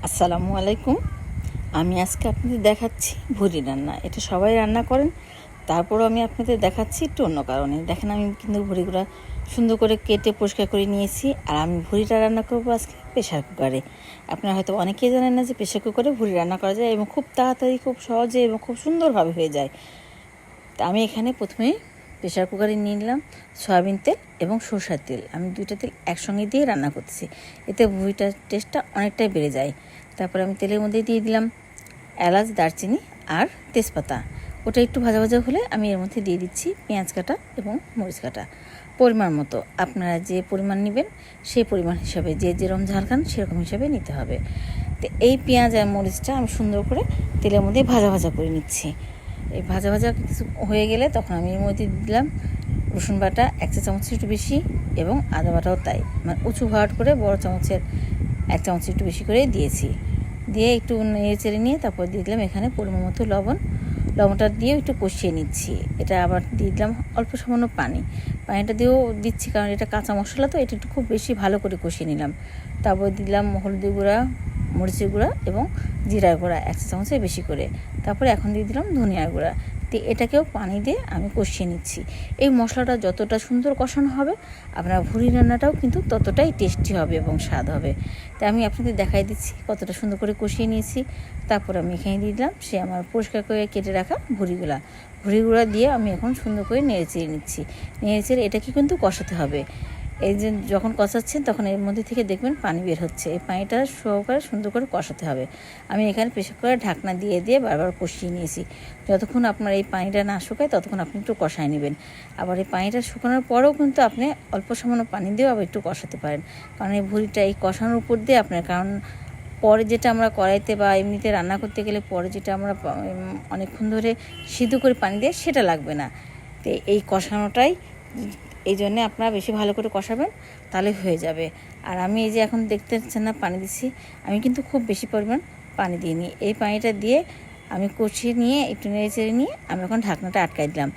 আসসালামু আলাইকুম। আমি আজকে আপনাদের দেখাচ্ছি ভুড়ি রান্না। এটা সবাই রান্না করেন, তারপরও আমি আপনাদের দেখাচ্ছি একটু অন্য কারণে। দেখেন, আমি কিন্তু ভুড়িগুলো সুন্দর করে কেটে পরিষ্কার করে নিয়েছি। আর আমি ভুড়িটা রান্না করবো আজকে প্রেশার কুকারে। আপনারা হয়তো অনেকেই জানেন না যে প্রেশার কুকারে ভুড়ি রান্না করা যায় এবং খুব তাড়াতাড়ি, খুব সহজে এবং খুব সুন্দরভাবে হয়ে যায়। তা আমি এখানে প্রথমে প্রেশার কুকারে নিয়ে নিলাম সয়াবিন তেল এবং সরষের তেল। আমি দুইটা তেল একসঙ্গে দিয়ে রান্না করতেছি, এতে ভুড়িটার টেস্টটা অনেকটাই বেড়ে যায়। তারপরে আমি তেলের মধ্যে দিয়ে দিলাম এলাচ, দারচিনি আর তেজপাতা। ওটা একটু ভাজা ভাজা হলে আমি এর মধ্যে দিয়ে দিচ্ছি পেঁয়াজ কাটা এবং মরিচ কাটা পরিমাণ মতো। আপনারা যে পরিমাণ নেবেন সেই পরিমাণ হিসাবে, যে যেরকম ঝাল খান সেরকম হিসাবে নিতে হবে। তো এই পেঁয়াজ আর মরিচটা আমি সুন্দর করে তেলের মধ্যে ভাজা ভাজা করে নিচ্ছি। এই ভাজা ভাজা কিছু হয়ে গেলে তখন আমি এর মধ্যে দিলাম রসুন বাটা 1 চা চামচ একটু বেশি এবং আদা বাটাও তাই, মানে উঁচু ভাট করে বড় চামচের 1 চামচ একটু বেশি করে দিয়েছি। দিয়ে একটু নেড়ে চেড়ে নিয়ে তারপর দিয়ে দিলাম এখানে পরিমাণ মতো লবণটা দিয়েও একটু কষিয়ে নিচ্ছি। এটা আবার দিয়ে দিলাম অল্প সামান্য পানিটা দিয়েও দিচ্ছি, কারণ এটা কাঁচা মশলা, তো এটা একটু খুব বেশি ভালো করে কষিয়ে নিলাম। তারপর দিলাম হলুদের গুঁড়া, মরিচের গুঁড়া এবং জিরার গুঁড়া 1 চা চামচের বেশি করে। তারপরে এখন দিয়ে দিলাম ধনিয়ার গুঁড়া। তো এটাকেও পানি দিয়ে আমি কষিয়ে নিচ্ছি। এই মশলাটা যতটা সুন্দর কষানো হবে, আপনার ভুড়ি রান্নাটাও কিন্তু ততটাই টেস্টি হবে এবং স্বাদ হবে। তাই আমি আপনাদের দেখাই দিচ্ছি কতটা সুন্দর করে কষিয়ে নিয়েছি। তারপর আমি এখানে দিয়ে দিলাম সে আমার পরিষ্কার করে কেটে রাখা ভুড়িগুলা দিয়ে আমি এখন সুন্দর করে নেড়ে চেড়ে নিচ্ছি। নেড়ে চেড়ে এটাকে কিন্তু কষাতে হবে। এই যে যখন কষাচ্ছেন তখন এর মধ্যে থেকে দেখবেন পানি বের হচ্ছে। এই পানিটা সহকারে সুন্দর করে কষাতে হবে। আমি এখানে প্রেসার কুকারে ঢাকনা দিয়ে বারবার কষিয়ে নিয়েছি। যতক্ষণ আপনার এই পানিটা না শুকায় ততক্ষণ আপনি একটু কষায় নেবেন। আবার এই পানিটা শুকানোর পরেও কিন্তু আপনি অল্প সামান্য পানি দিয়েও আবার একটু কষাতে পারেন, কারণ এই ভুড়িটা এই কষানোর উপর দিয়ে আপনার, কারণ পরে যেটা আমরা কড়াইতে বা এমনিতে রান্না করতে গেলে পরে যেটা আমরা অনেকক্ষণ ধরে সিদ্ধ করে পানি দিয়ে সেটা লাগবে না। তো এই কষানোটাই, এই জন্যে আপনারা বেশি ভালো করে কষাবেন, তাহলে হয়ে যাবে। আর আমি এই যে এখন দেখতে পাচ্ছেন না পানি দিচ্ছি, আমি কিন্তু খুব বেশি পরিমাণ পানি দিইনি। এই পানিটা দিয়ে আমি কষিয়ে নিয়ে একটু নেড়ে চেড়ে নিয়ে আমি এখন ঢাকনাটা আটকাই দিলাম।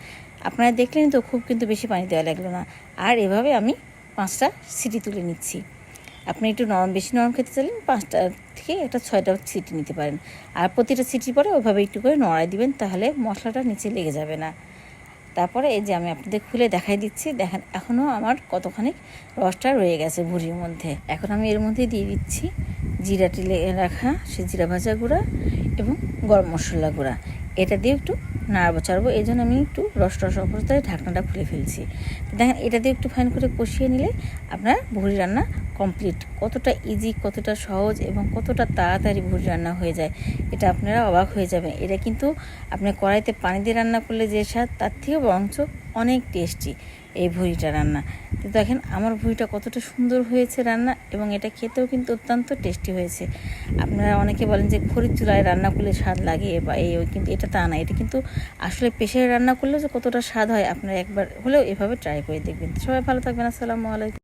আপনারা দেখলেন তো খুব কিন্তু বেশি পানি দেওয়া লাগলো না। আর এভাবে আমি 5টা সিটি তুলে নিচ্ছি। আপনি একটু বেশি নরম খেতে চাইলেন 5টা থেকে 6টা সিটি নিতে পারেন। আর প্রতিটা সিটির পরে ওইভাবে একটু করে নড়াই দিবেন, তাহলে মশলাটা নিচে লেগে যাবে না। তারপরে এই যে আমি আপনাদের খুলে দেখাই দিচ্ছি, দেখেন এখনও আমার কতখানি রসটা রয়ে গেছে ভুড়ির মধ্যে। এখন আমি এর মধ্যে দিয়ে দিচ্ছি জিরা টিলে রাখা সে জিরা ভাজা গুঁড়া এবং গরম মশলা গুঁড়া। এটা দিয়ে একটু নাড়বো চাড়বো, এই জন্য আমি একটু রস অবস্থায় ঢাকনাটা খুলে ফেলছি। দেখেন, এটা দিয়ে একটু ফাইন করে কষিয়ে নিলে আপনার ভুড়ি রান্না কমপ্লিট। কতটা ইজি, কতটা সহজ এবং কতটা তাড়াতাড়ি ভুড়ি রান্না হয়ে যায়, এটা আপনারা অবাক হয়ে যাবেন। এটা কিন্তু আপনি কড়াইতে পানি দিয়ে রান্না করলে যে স্বাদ, তার থেকেও বরঞ্চ অনেক টেস্টি এই ভুড়িটা রান্না। তো দেখেন আমার ভুড়িটা কতটা সুন্দর হয়েছে রান্না, এবং এটা খেতেও কিন্তু অত্যন্ত টেস্টি হয়েছে। আপনারা অনেকে বলেন যে খড়ির চুলায় রান্না করলে স্বাদ লাগে বা কিন্তু এটা তা না। এটা কিন্তু আসলে প্রেসারে রান্না করলেও যে কতটা স্বাদ হয়, আপনারা একবার হলেও এভাবে ট্রাই করে দেখবেন। সবাই ভালো থাকবেন। আসসালামু আলাইকুম।